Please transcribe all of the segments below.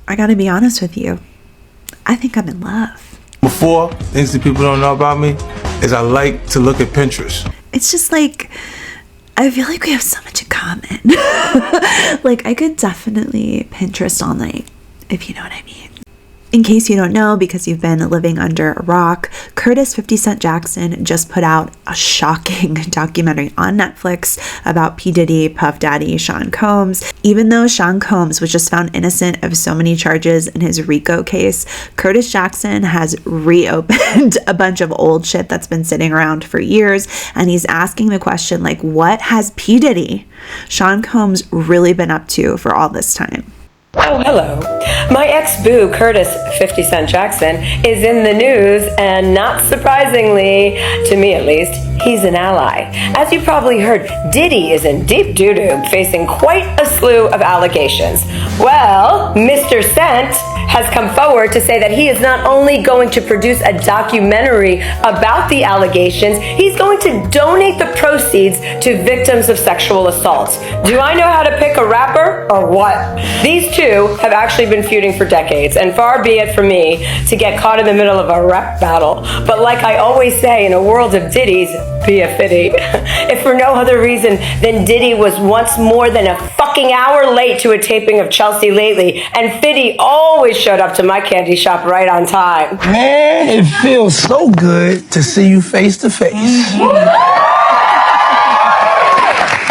I gotta be honest with you. I think I'm in love. Before, things that people don't know about me is I like to look at Pinterest. It's just like, I feel like we have so much in common. Like, I could definitely Pinterest all night, if you know what I mean. In case you don't know, because you've been living under a rock, Curtis 50 Cent Jackson just put out a shocking documentary on Netflix about P. Diddy, Puff Daddy, Sean Combs. Even though Sean Combs was just found innocent of so many charges in his RICO case, Curtis Jackson has reopened a bunch of old shit that's been sitting around for years, and he's asking the question, like, what has P. Diddy, Sean Combs, really been up to for all this time? Oh, hello. My ex-boo, Curtis 50 Cent Jackson, is in the news, and not surprisingly, to me at least, he's an ally. As you probably heard, Diddy is in deep doo-doo, facing quite a slew of allegations. Well, Mr. Cent has come forward to say that he is not only going to produce a documentary about the allegations, he's going to donate the proceeds to victims of sexual assault. Do I know how to pick a rapper, or what? These two have actually been feuding for decades, and far be it from me to get caught in the middle of a rap battle. But like I always say, in a world of Diddy's, be a Fiddy. If for no other reason than Diddy was once more than a fucking hour late to a taping of Chelsea Lately, and Fiddy always showed up to my candy shop right on time. Man, it feels so good to see you face to face.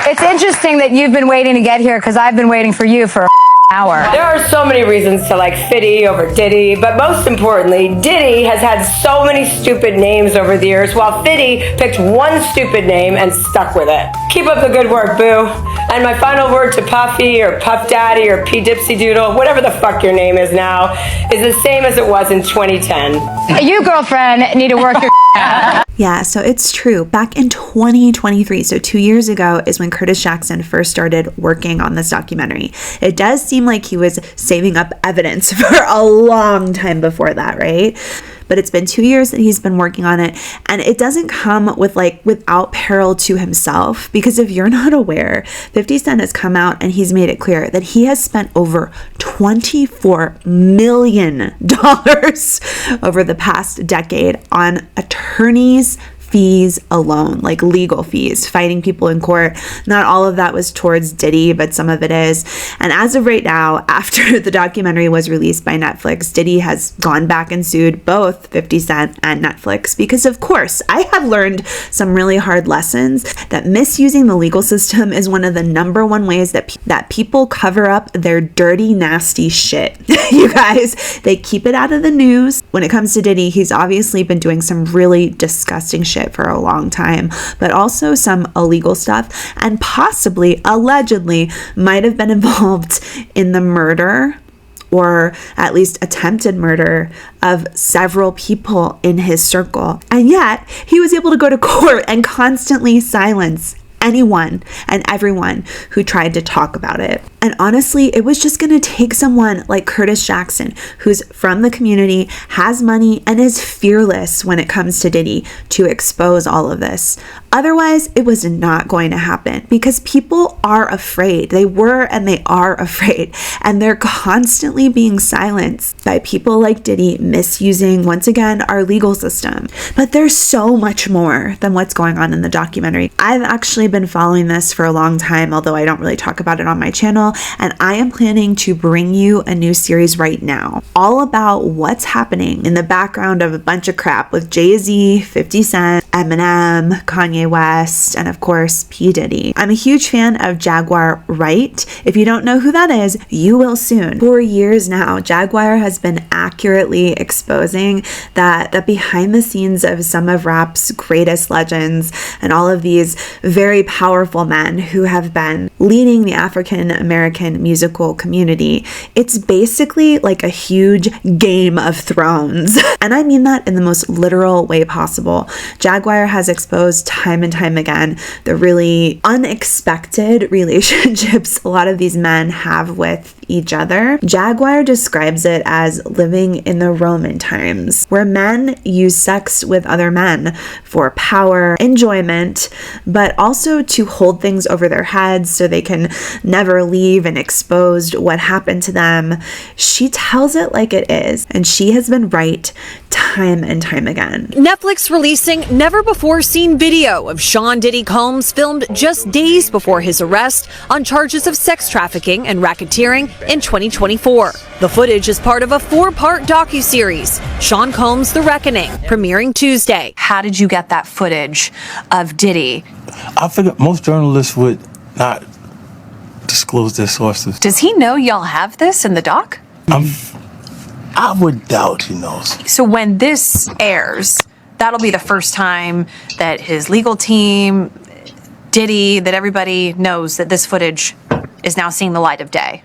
It's interesting that you've been waiting to get here because I've been waiting for you for a hour. There are so many reasons to like Fiddy over Diddy, but most importantly, Diddy has had so many stupid names over the years, while Fiddy picked one stupid name and stuck with it. Keep up the good work, boo. And my final word to Puffy or Puff Daddy or P. Dipsy Doodle, whatever the fuck your name is now, is the same as it was in 2010. You, girlfriend, need to work your Yeah, so it's true. Back in 2023, so 2 years ago, is when Curtis Jackson first started working on this documentary. It does seem like he was saving up evidence for a long time before that, right? But it's been 2 years that he's been working on it, and it doesn't come with without peril to himself, because if you're not aware, 50 Cent has come out and he's made it clear that he has spent over $24 million over the past decade on attorneys' fees alone, like legal fees, fighting people in court. Not all of that was towards Diddy, but some of it is. And as of right now, after the documentary was released by Netflix, Diddy has gone back and sued both 50 Cent and Netflix because, of course, I have learned some really hard lessons that misusing the legal system is one of the number one ways that people cover up their dirty, nasty shit. You guys, they keep it out of the news. When it comes to Diddy, he's obviously been doing some really disgusting shit for a long time, but also some illegal stuff, and possibly, allegedly, might have been involved in the murder, or at least attempted murder, of several people in his circle. And yet, he was able to go to court and constantly silence anyone and everyone who tried to talk about it. And honestly, it was just going to take someone like Curtis Jackson, who's from the community, has money, and is fearless when it comes to Diddy, to expose all of this. Otherwise, it was not going to happen, because people are afraid. They were and they are afraid. And they're constantly being silenced by people like Diddy misusing, once again, our legal system. But there's so much more than what's going on in the documentary. I've actually been following this for a long time, although I don't really talk about it on my channel, and I am planning to bring you a new series right now, all about what's happening in the background of a bunch of crap with Jay-Z, 50 Cent, Eminem, Kanye West, and of course, P. Diddy. I'm a huge fan of Jaguar Wright. If you don't know who that is, you will soon. For years now, Jaguar has been accurately exposing that behind the scenes of some of rap's greatest legends and all of these very powerful men who have been leading the African American musical community, it's basically like a huge Game of Thrones. And I mean that in the most literal way possible. Jaguar has exposed time and time again the really unexpected relationships a lot of these men have with each other. Jaguar describes it as living in the Roman times, where men use sex with other men for power, enjoyment, but also to hold things over their heads so they can never leave and expose what happened to them. She tells it like it is, and she has been right time and time again. Netflix releasing never-before-seen video of Sean Diddy Combs filmed just days before his arrest on charges of sex trafficking and racketeering in 2024. The footage is part of a 4-part docuseries, Sean Combs: The Reckoning, premiering Tuesday. How did you get that footage of Diddy? I figure most journalists would not disclose their sources. Does he know y'all have this in the doc? I would doubt he knows. So when this airs, that'll be the first time that his legal team, Diddy, that everybody knows that this footage is now seeing the light of day.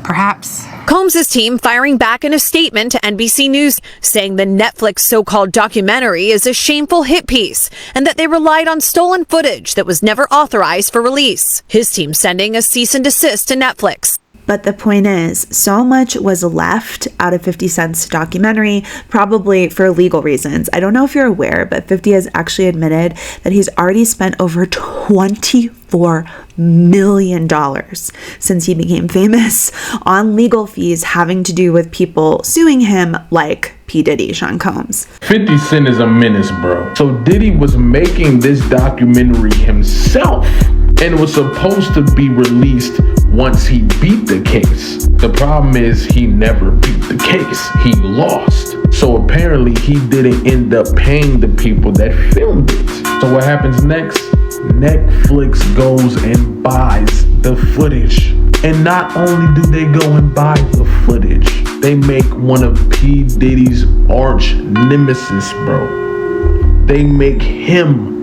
Perhaps. Combs' team firing back in a statement to NBC News, saying the Netflix so-called documentary is a shameful hit piece and that they relied on stolen footage that was never authorized for release. His team sending a cease and desist to Netflix. But the point is, so much was left out of 50 Cent's documentary, probably for legal reasons. I don't know if you're aware, but 50 has actually admitted that he's already spent over $24 million since he became famous on legal fees having to do with people suing him like P. Diddy, Sean Combs. 50 Cent is a menace, bro. So Diddy was making this documentary himself and was supposed to be released once he beat the case. The problem is he never beat the case. He lost. So apparently he didn't end up paying the people that filmed it. So what happens next? Netflix goes and buys the footage. And not only do they go and buy the footage, they make one of P. Diddy's arch nemesis, bro. They make him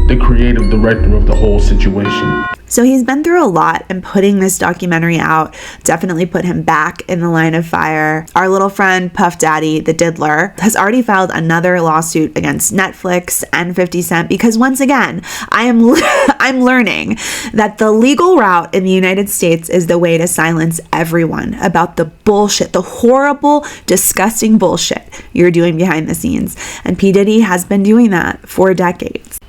the creative director of the whole situation. So he's been through a lot, and putting this documentary out definitely put him back in the line of fire. Our little friend Puff Daddy, the diddler, has already filed another lawsuit against Netflix and 50 Cent because, once again, I'm learning that the legal route in the United States is the way to silence everyone about the bullshit, the horrible, disgusting bullshit you're doing behind the scenes. And P. Diddy has been doing that for decades.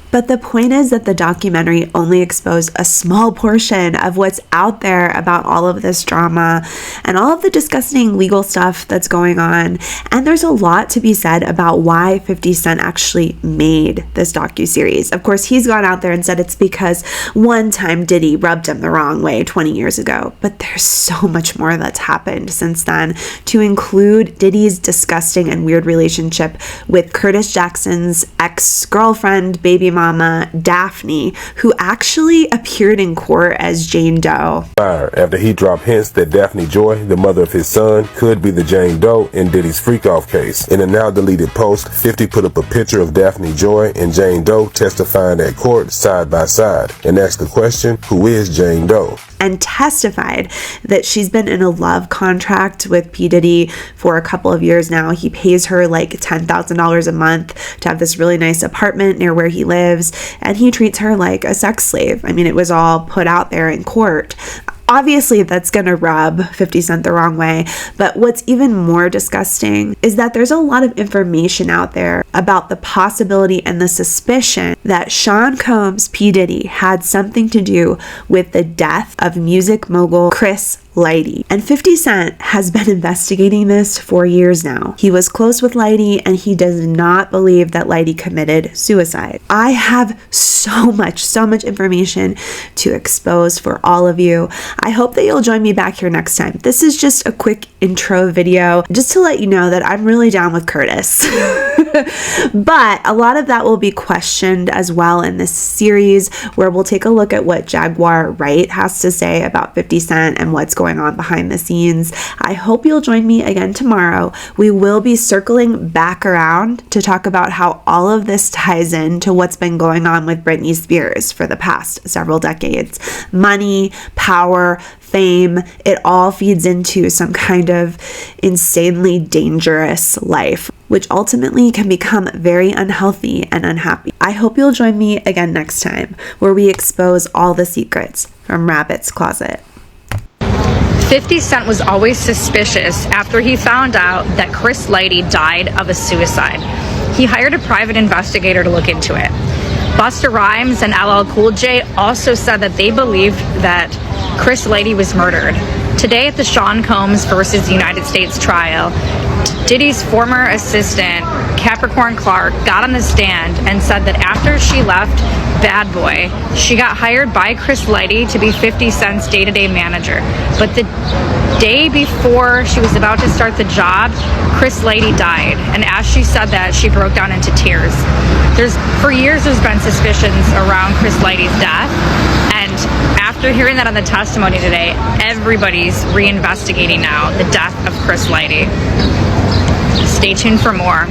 But the point is that the documentary only exposed a small portion of what's out there about all of this drama and all of the disgusting legal stuff that's going on. And there's a lot to be said about why 50 Cent actually made this docuseries. Of course, he's gone out there and said it's because one time Diddy rubbed him the wrong way 20 years ago. But there's so much more that's happened since then, to include Diddy's disgusting and weird relationship with Curtis Jackson's ex-girlfriend, baby mama Daphne, who actually appeared in court as Jane Doe. After he dropped hints that Daphne Joy, the mother of his son, could be the Jane Doe in Diddy's freak-off case. In a now deleted post, 50 put up a picture of Daphne Joy and Jane Doe testifying at court side by side and asked the question, who is Jane Doe? And testified that she's been in a love contract with P. Diddy for a couple of years now. He pays her like $10,000 a month to have this really nice apartment near where he lives, and he treats her like a sex slave. I mean, it was all put out there in court. Obviously, that's going to rub 50 Cent the wrong way, but what's even more disgusting is that there's a lot of information out there about the possibility and the suspicion that Sean Combs, P. Diddy, had something to do with the death of music mogul Chris Lighty. And 50 Cent has been investigating this for years now. He was close with Lighty, and he does not believe that Lighty committed suicide. I have so much information to expose for all of you. I hope that you'll join me back here next time. This is just a quick intro video just to let you know that I'm really down with Curtis. But a lot of that will be questioned as well in this series, where we'll take a look at what Jaguar Wright has to say about 50 Cent and what's going on behind the scenes. I hope you'll join me again tomorrow. We will be circling back around to talk about how all of this ties in to what's been going on with Britney Spears for the past several decades. Money, power, fame, it all feeds into some kind of insanely dangerous life, which ultimately can become very unhealthy and unhappy. I hope you'll join me again next time, where we expose all the secrets from Rabbit's Closet. 50 Cent was always suspicious after he found out that Chris Lighty died of a suicide. He hired a private investigator to look into it. Busta Rhymes and LL Cool J also said that they believed that Chris Lighty was murdered. Today at the Sean Combs versus United States trial, Diddy's former assistant, Capricorn Clark, got on the stand and said that after she left Bad Boy, she got hired by Chris Lighty to be 50 Cent's day-to-day manager. But the day before she was about to start the job, Chris Lighty died. And as she said that, she broke down into tears. For years, there's been suspicions around Chris Lighty's death. And after hearing that on the testimony today, everybody's reinvestigating now the death of Chris Lighty. Stay tuned for more.